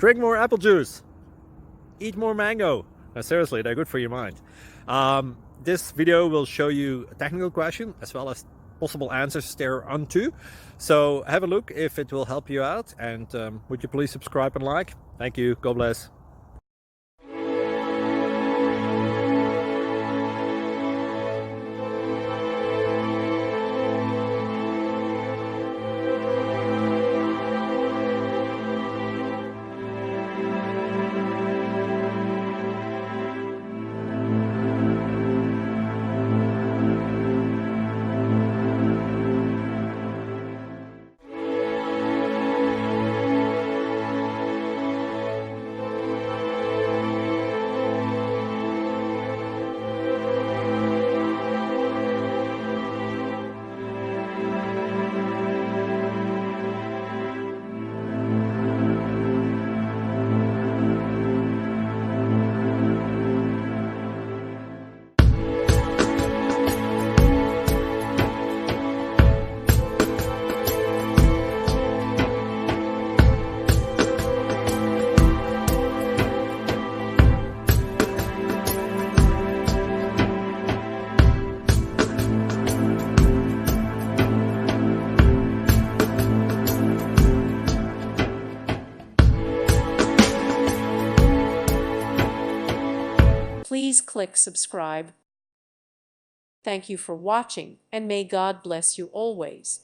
Drink more apple juice. Eat more mango. Seriously, they're good for your mind. This video will show you a technical question as well as possible answers thereunto. So have a look if it will help you out, and would you please subscribe and like? Thank you. God bless. Please click subscribe. Thank you for watching, and may God bless you always.